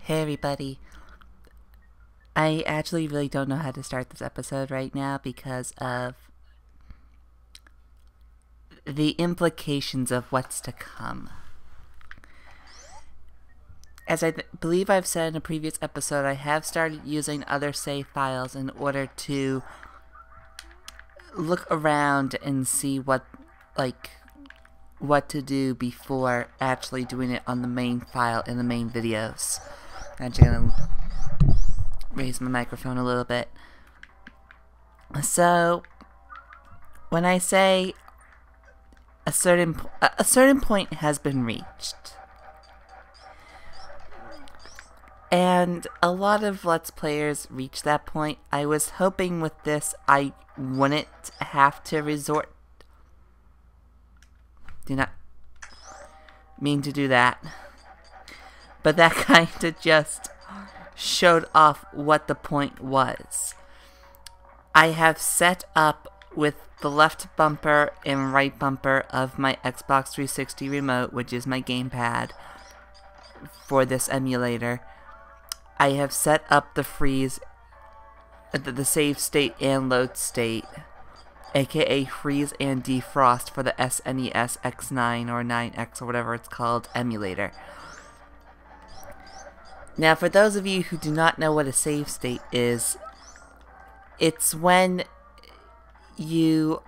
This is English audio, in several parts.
Hey everybody. I actually really don't know how to start this episode right now because of the implications of what's to come. As I believe I've said in a previous episode, I have started using other save files in order to look around and see what to do before actually doing it on the main file in the main videos. I'm just gonna raise my microphone a little bit. So, when I say a certain point has been reached, and a lot of Let's Players reach that point, I was hoping with this I wouldn't have to resort. Do not mean to do that. But that kind of just showed off what the point was. I have set up with the left bumper and right bumper of my Xbox 360 remote, which is my gamepad for this emulator. I have set up the freeze, the save state and load state, aka freeze and defrost, for the SNES X9 or 9X or whatever it's called emulator. Now, for those of you who do not know what a save state is, it's when you...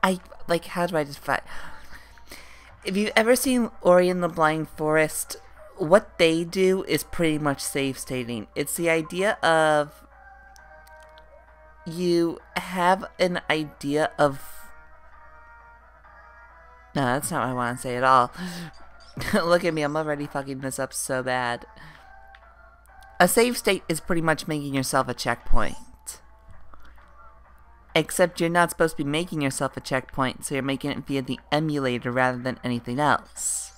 how do I define... If you've ever seen Ori and the Blind Forest, what they do is pretty much save stating. It's the idea of... you have an idea of... No, that's not what I want to say at all. Look at me, I'm already fucking this up so bad. A save state is pretty much making yourself a checkpoint. Except you're not supposed to be making yourself a checkpoint, so you're making it via the emulator rather than anything else.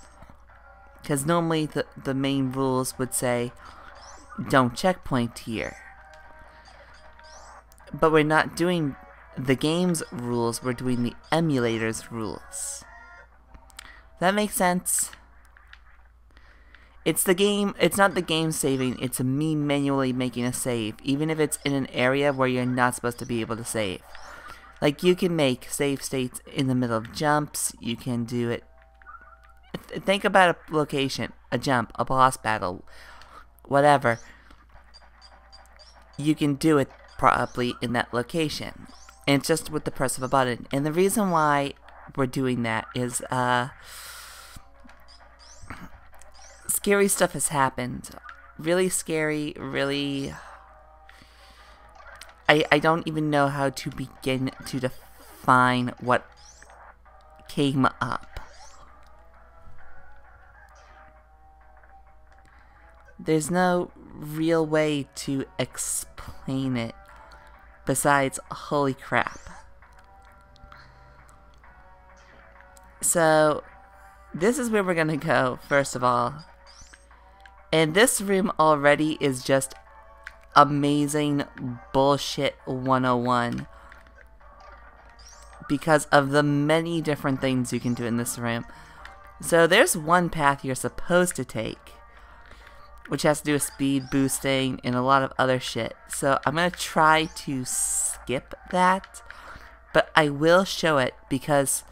Because normally the main rules would say, don't checkpoint here. But we're not doing the game's rules, we're doing the emulator's rules. That makes sense? It's the game, it's not the game saving, it's me manually making a save, even if it's in an area where you're not supposed to be able to save. Like, you can make save states in the middle of jumps, you can do it... Think about a location, a jump, a boss battle, whatever. You can do it probably in that location. And it's just with the press of a button. And the reason why we're doing that is, scary stuff has happened. Really scary, really... I don't even know how to begin to define what came up. There's no real way to explain it besides holy crap. So, this is where we're gonna go, first of all. And this room already is just amazing bullshit 101. Because of the many different things you can do in this room. So there's one path you're supposed to take, which has to do with speed boosting and a lot of other shit. So I'm gonna try to skip that, but I will show it because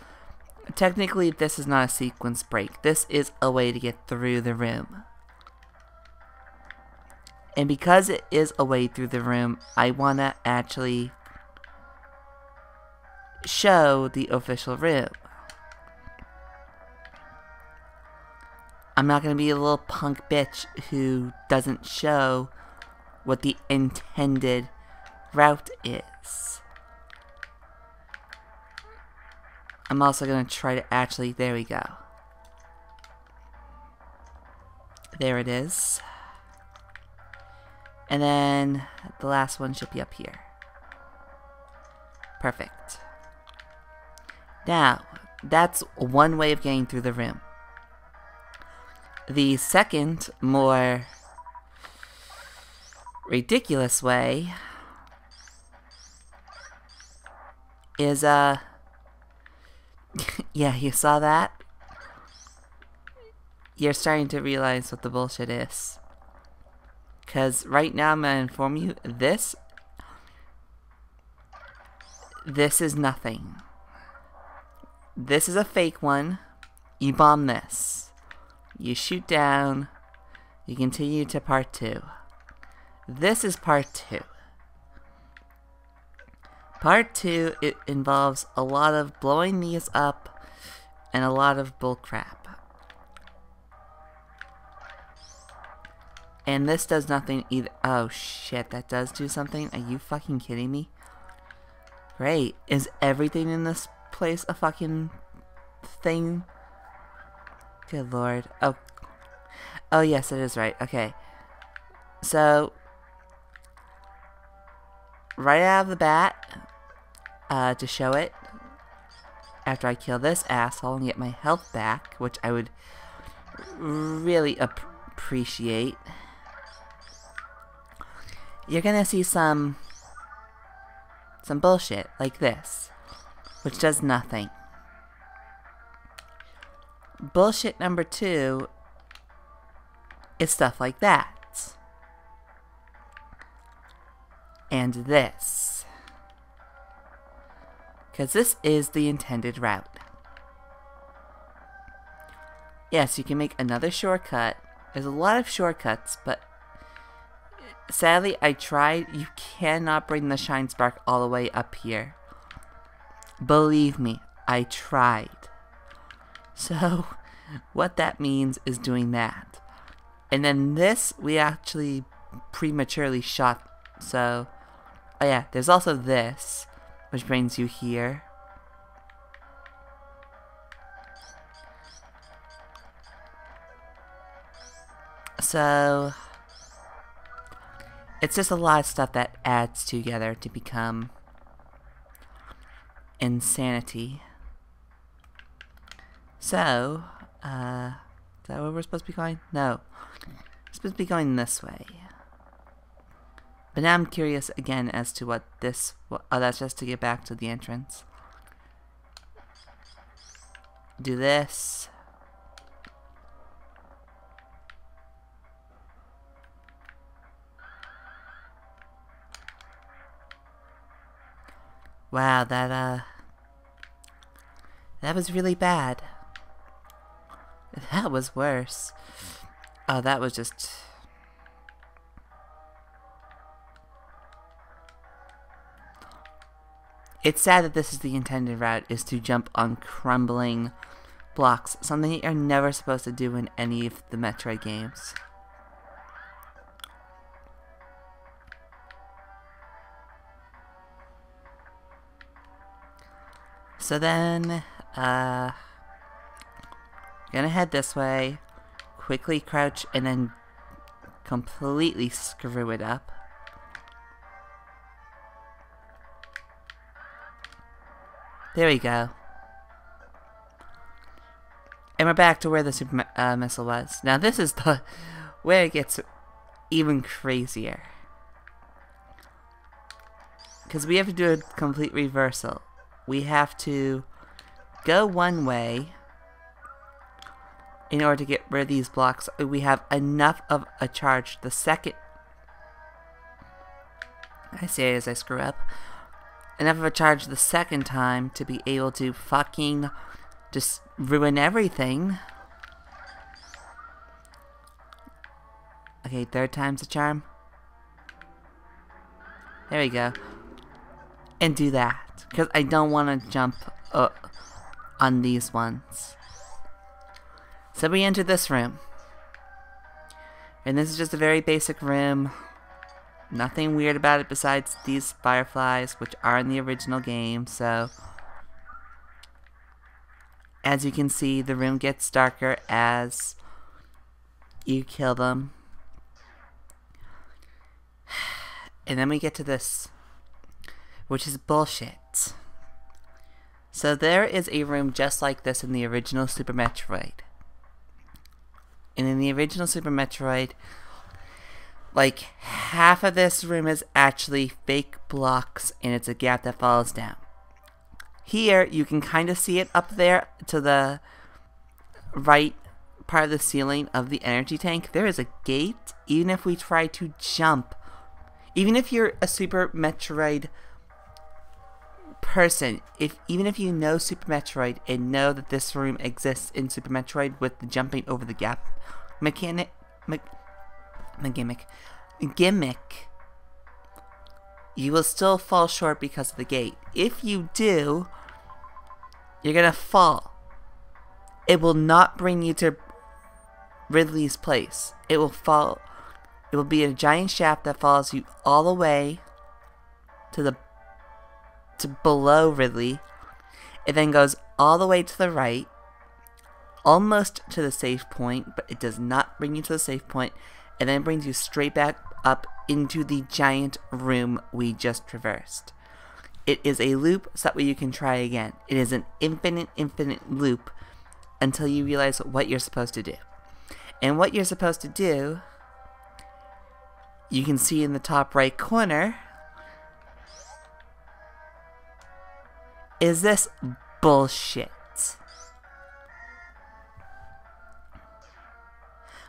technically this is not a sequence break. This is a way to get through the room. And because it is a way through the room, I want to actually show the official room. I'm not going to be a little punk bitch who doesn't show what the intended route is. I'm also going to try to actually... There we go. There it is. And then the last one should be up here. Perfect. Now, that's one way of getting through the room. The second, more ridiculous way is, yeah, you saw that? you're starting to realize what the bullshit is. Because right now I'm going to inform you, this is nothing. This is a fake one. You bomb this. You shoot down. You continue to part 2. This is part 2. Part 2, it involves a lot of blowing these up and a lot of bullcrap. And this does nothing either. Oh shit, that does do something? Are you fucking kidding me? Great. Is everything in this place a fucking thing? Good lord. Oh yes, it is right. Okay. So, right out of the bat, to show it, after I kill this asshole and get my health back, which I would really appreciate, you're gonna see some bullshit like this, which does nothing. Bullshit number 2 is stuff like that. And this. Because this is the intended route. Yes, you can make another shortcut. There's a lot of shortcuts, but sadly I tried. You cannot bring the shine spark all the way up here. Believe me, I tried. So, what that means is doing that. And then this, we actually prematurely shot. So, oh yeah, there's also this, which brings you here. So, it's just a lot of stuff that adds together to become insanity. So, is that where we're supposed to be going? No. We're supposed to be going this way. But now I'm curious again as to what this... oh, that's just to get back to the entrance. Do this. Wow, that was really bad. That was worse. Oh, that was just... It's sad that this is the intended route, is to jump on crumbling blocks. Something you're never supposed to do in any of the Metroid games. So then, gonna head this way, quickly crouch, and then completely screw it up. There we go. And we're back to where the super missile was. Now this is the where it gets even crazier. Because we have to do a complete reversal. We have to go one way in order to get rid of these blocks. We have enough of a charge the second... I say it as I screw up. Enough of a charge the second time to be able to fucking just ruin everything. Okay, third time's the charm. There we go. And do that. Because I don't want to jump on these ones. So we enter this room. And this is just a very basic room. Nothing weird about it besides these fireflies, which are in the original game, so... As you can see, the room gets darker as you kill them. And then we get to this, which is bullshit. So there is a room just like this in the original Super Metroid. And in the original Super Metroid, like, half of this room is actually fake blocks, and it's a gap that falls down. Here, you can kind of see it up there to the right part of the ceiling of the energy tank, there is a gate. Even if we try to jump, even if you're a Super Metroid person, even if you know Super Metroid and know that this room exists in Super Metroid with the jumping over the gap gimmick, you will still fall short because of the gate. If you do, you're gonna fall. It will not bring you to Ridley's place. It will be a giant shaft that follows you all the way to below Ridley. It then goes all the way to the right, almost to the save point, but it does not bring you to the save point. And then brings you straight back up into the giant room we just traversed. It is a loop so that way you can try again. It is an infinite loop until you realize what you're supposed to do. And what you're supposed to do, you can see in the top right corner, is this bullshit.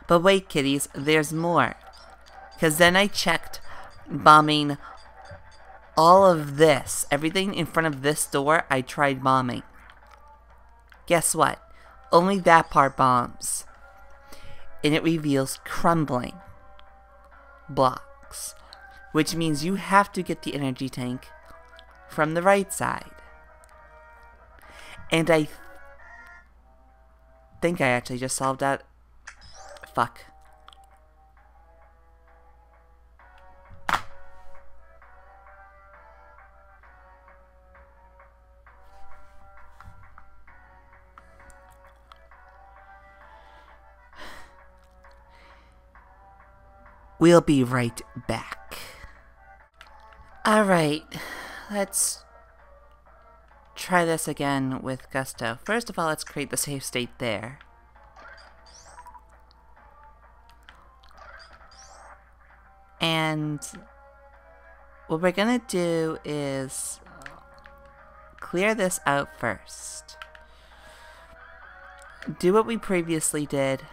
But wait, kiddies, there's more. Because then I checked bombing all of this. Everything in front of this door, I tried bombing. Guess what? Only that part bombs. And it reveals crumbling blocks. Which means you have to get the energy tank from the right side. And I think I actually just solved that. Fuck. We'll be right back. Alright, let's try this again with gusto. First of all, let's create the save state there. And what we're gonna do is clear this out first. Do what we previously did.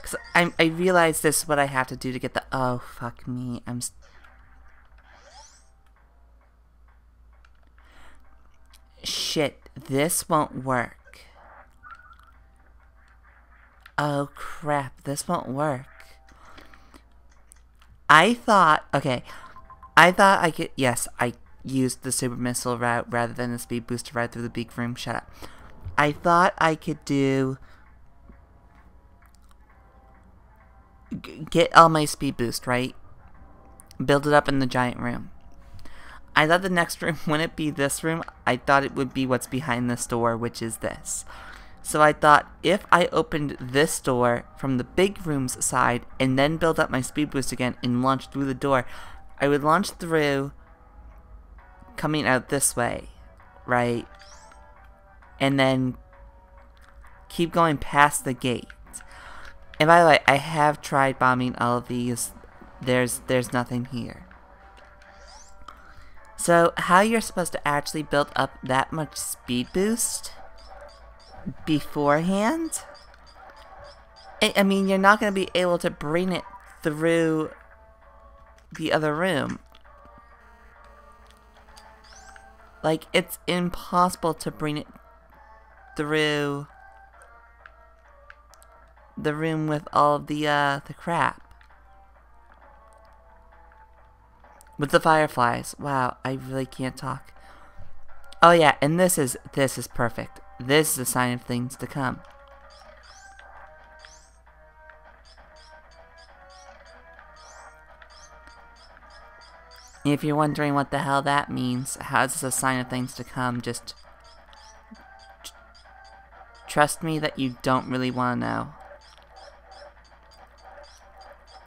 Cause I realize this is what I have to do to get the— oh, fuck me. Shit, this won't work. Oh crap, this won't work. I thought I could— yes, I used the super missile route rather than the speed booster route through the big room. Shut up. I thought I could get all my speed boost, right? Build it up in the giant room. I thought the next room wouldn't be this room. I thought it would be what's behind this door, which is this. So I thought if I opened this door from the big room's side and then build up my speed boost again and launch through the door, I would launch through coming out this way, right? And then keep going past the gate. And by the way, I have tried bombing all of these. There's nothing here. So how you're supposed to actually build up that much speed boost beforehand? I mean, you're not going to be able to bring it through the other room. Like, it's impossible to bring it through the room with all of the crap. With the fireflies. Wow, I really can't talk. Oh yeah, and this is perfect. This is a sign of things to come. If you're wondering what the hell that means, how is this a sign of things to come, just trust me that you don't really want to know.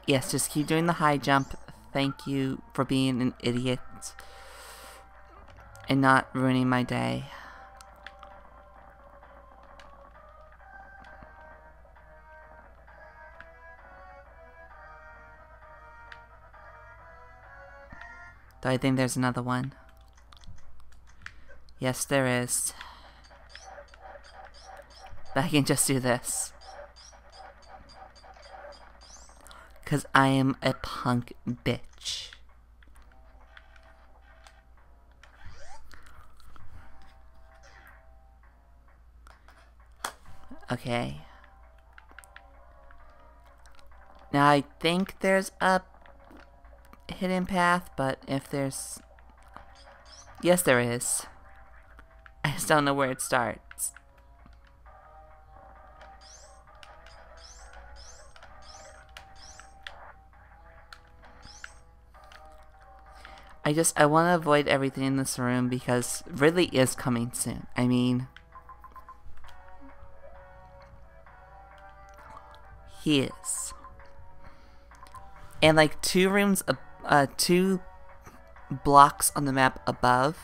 Yes, just keep doing the high jump. Thank you for being an idiot and not ruining my day. Though I think there's another one. Yes, there is. But I can just do this. Because I am a punk bitch. Okay. Now I think there's a hidden path, but if there's... Yes, there is. I just don't know where it starts. I want to avoid everything in this room because Ridley is coming soon. I mean... He is. And like 2 blocks on the map above,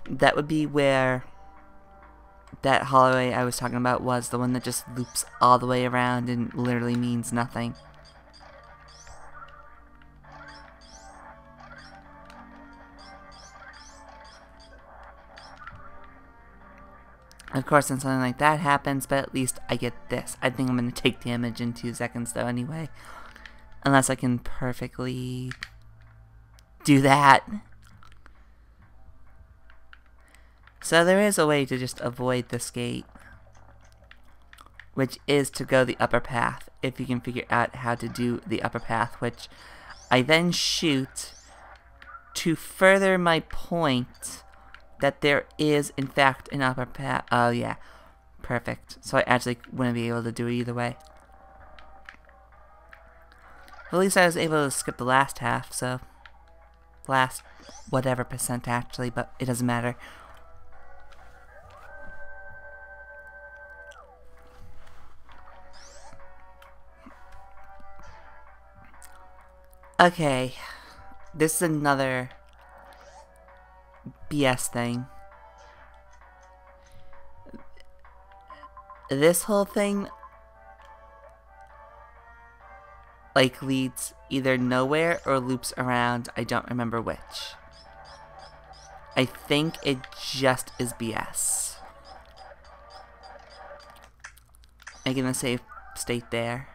that would be where that hallway I was talking about was, the one that just loops all the way around and literally means nothing. Of course, when something like that happens, but at least I get this. I think I'm going to take damage in 2 seconds though anyway. Unless I can perfectly do that. So there is a way to just avoid this gate, which is to go the upper path, if you can figure out how to do the upper path, which I then shoot to further my point that there is, in fact, an upper path. Oh, yeah. Perfect. So I actually wouldn't be able to do it either way. At least I was able to skip the last half, so... Last whatever percent, actually, but it doesn't matter. Okay. This is another... BS thing. This whole thing like leads either nowhere or loops around. I don't remember which. I think it just is BS. Making a safe state there.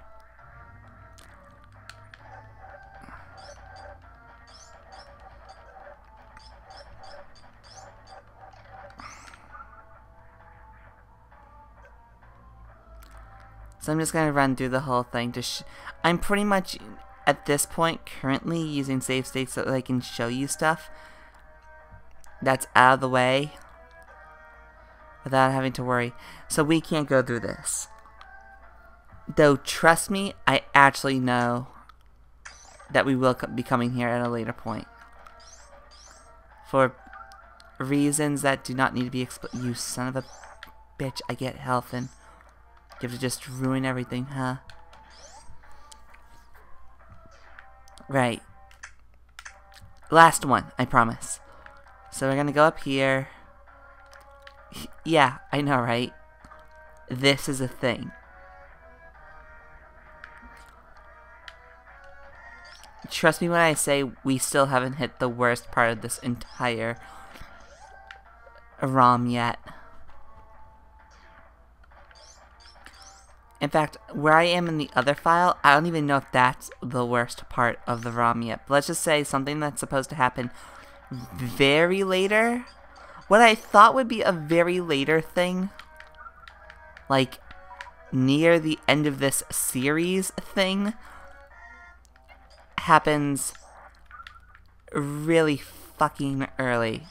So I'm just gonna run through the whole thing to I'm pretty much, at this point, currently using save states so that I can show you stuff that's out of the way without having to worry. So we can't go through this. Though, trust me, I actually know that we will be coming here at a later point. For reasons that do not need to be explained. You son of a bitch, I get health and... You have to just ruin everything, huh? Right. Last one, I promise. So we're gonna go up here. Yeah, I know, right? This is a thing. Trust me when I say we still haven't hit the worst part of this entire ROM yet. In fact, where I am in the other file, I don't even know if that's the worst part of the ROM yet. But let's just say something that's supposed to happen very later. What I thought would be a very later thing, like near the end of this series thing, happens really fucking early.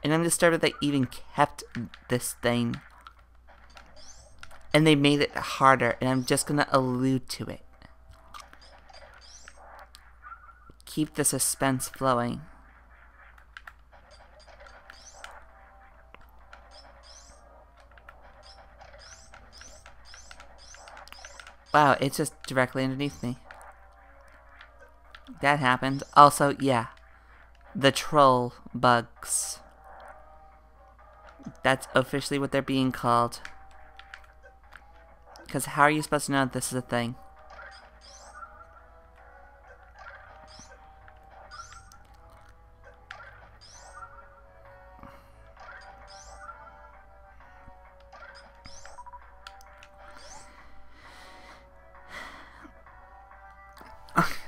And I'm disturbed that they even kept this thing. And they made it harder, and I'm just gonna allude to it. Keep the suspense flowing. Wow, it's just directly underneath me. That happened. Also, yeah. The troll bugs. That's officially what they're being called. Because how are you supposed to know this is a thing?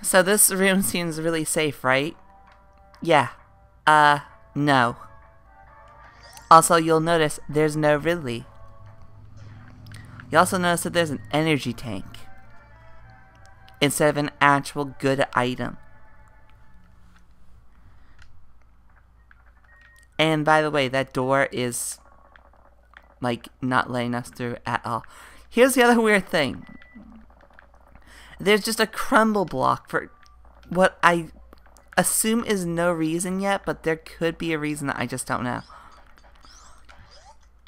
So this room seems really safe, right? Yeah. No. Also, you'll notice there's no Ridley. You also notice that there's an energy tank instead of an actual good item. And by the way, that door is, like, not letting us through at all. Here's the other weird thing. There's just a crumble block for what I assume is no reason yet, but there could be a reason that I just don't know.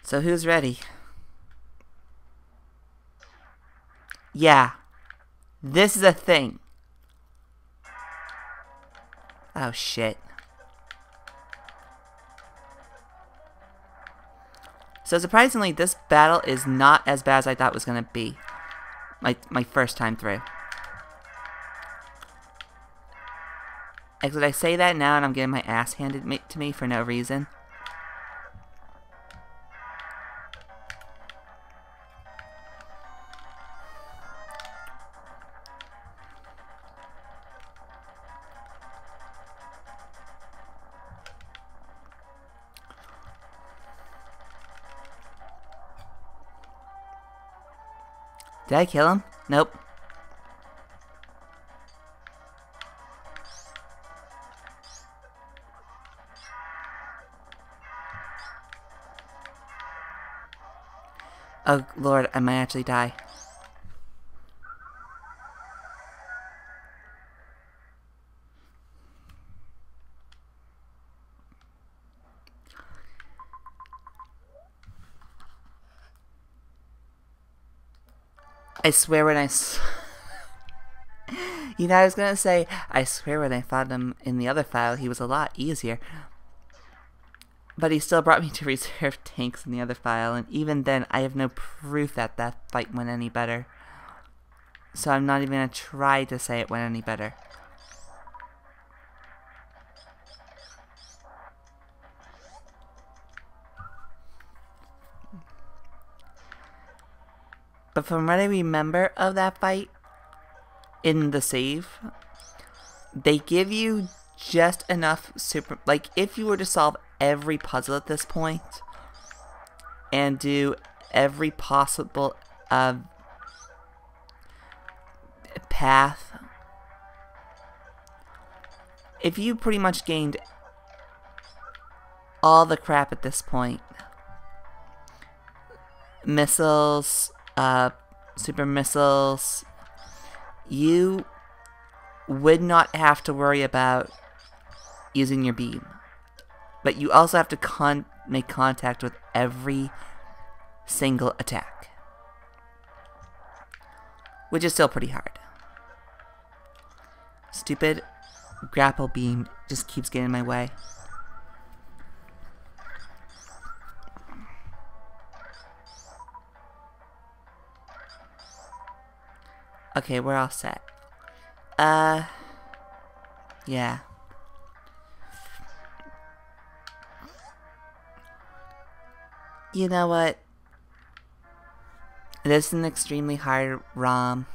So who's ready? Yeah. This is a thing. Oh, shit. So surprisingly, this battle is not as bad as I thought it was going to be. My first time through. Except I say that now and I'm getting my ass handed to me for no reason. Did I kill him? Nope. Oh, Lord, I might actually die. I swear when you know, I was gonna say, I swear when I found him in the other file, he was a lot easier. But he still brought me to reserve tanks in the other file, and even then, I have no proof that that fight went any better. So I'm not even gonna try to say it went any better. But from what I remember of that fight, in the save, they give you just enough like, if you were to solve every puzzle at this point, and do every possible, path, if you pretty much gained all the crap at this point, missiles, super missiles, you would not have to worry about using your beam. But you also have to make contact with every single attack, which is still pretty hard. Stupid grapple beam just keeps getting in my way. Okay, we're all set. Yeah. You know what? This is an extremely hard ROM.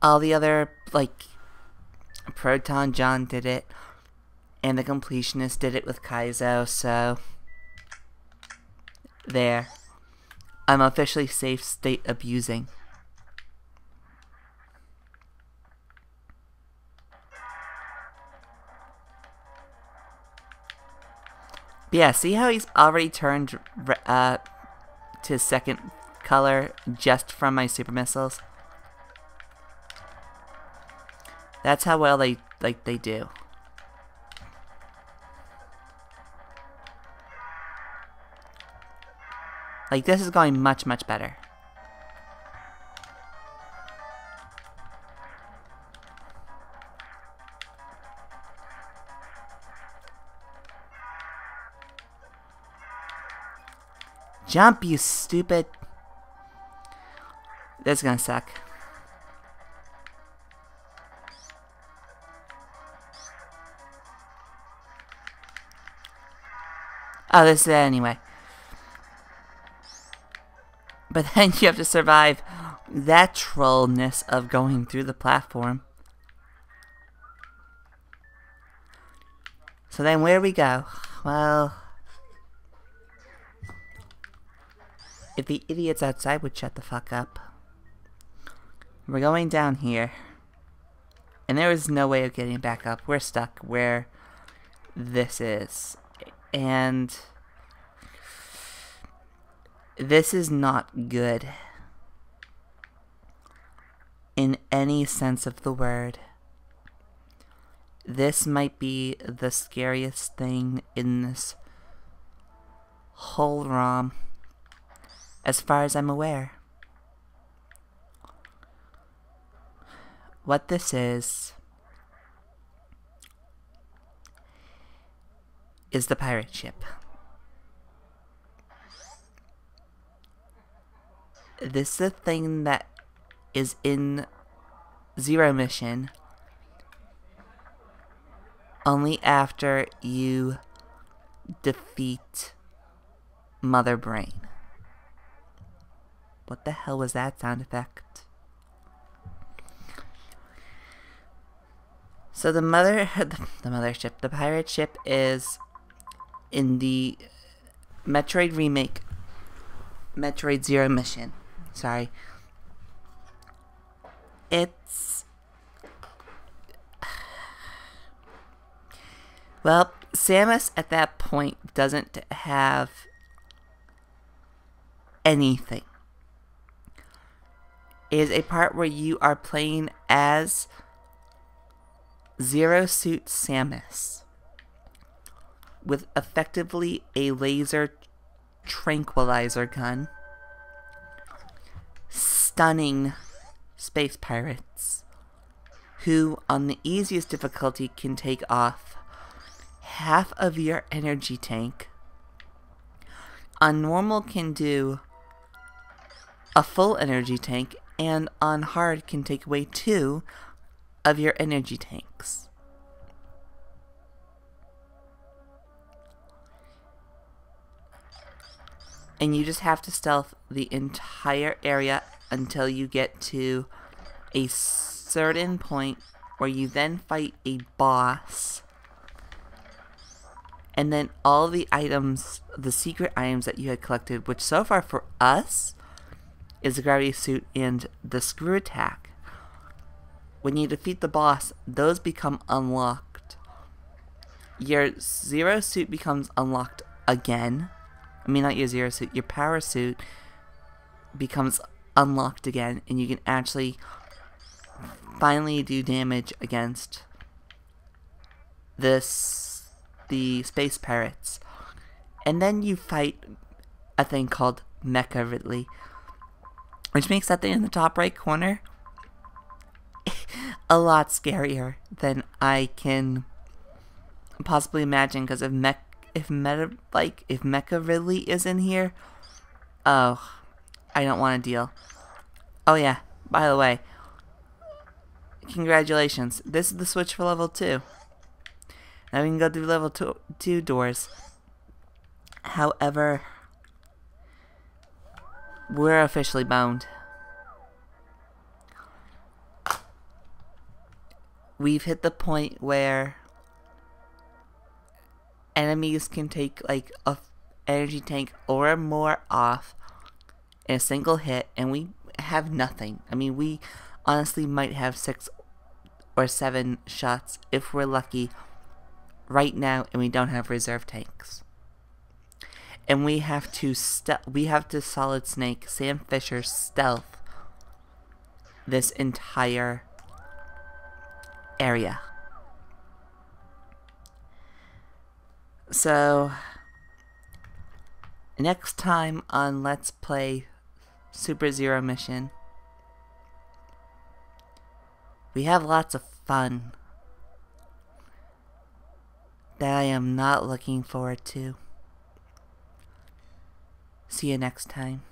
All the other, like, Proton John did it, and the Completionist did it with Kaizo, so there. I'm officially safe state abusing. But yeah, see how he's already turned to second color just from my super missiles? That's how well they do. Like, this is going much, much better. Jump, you stupid. This is gonna suck. Oh, this is it anyway. But then you have to survive naturalness of going through the platform. So then where we go? Well, if the idiots outside would shut the fuck up. We're going down here. And there is no way of getting back up. We're stuck where this is. And this is not good. In any sense of the word. This might be the scariest thing in this whole ROM, as far as I'm aware. What this is the pirate ship. This is the thing that is in Zero Mission only after you defeat Mother Brain. What the hell was that sound effect? So the pirate ship is in the Metroid remake, Metroid Zero Mission. Sorry. It's... Well, Samus at that point doesn't have anything. It is a part where you are playing as Zero Suit Samus with effectively a laser tranquilizer gun, stunning space pirates who on the easiest difficulty can take off half of your energy tank. On normal can do a full energy tank, and on hard can take away 2 of your energy tanks. And you just have to stealth the entire area until you get to a certain point where you then fight a boss. And then all the items, the secret items that you had collected, which so far for us is the gravity suit and the screw attack. When you defeat the boss, those become unlocked. Your Zero Suit becomes unlocked again. I mean, not your Zero Suit, your Power Suit becomes unlocked again, and you can actually finally do damage against the space pirates. And then you fight a thing called Mecha Ridley, which makes that thing in the top right corner a lot scarier than I can possibly imagine, because if Mecha Ridley is in here, oh, I don't want to deal. Oh yeah, by the way, congratulations, this is the switch for level 2. Now we can go through level 2 doors. However, we're officially boned. We've hit the point where enemies can take like a energy tank or more off in a single hit, and we have nothing. I mean, we honestly might have 6 or 7 shots if we're lucky right now, and we don't have reserve tanks. And we have to Solid Snake Sam Fisher stealth this entire area. So next time on Let's Play Super Zero Mission, we have lots of fun that I am not looking forward to. See you next time.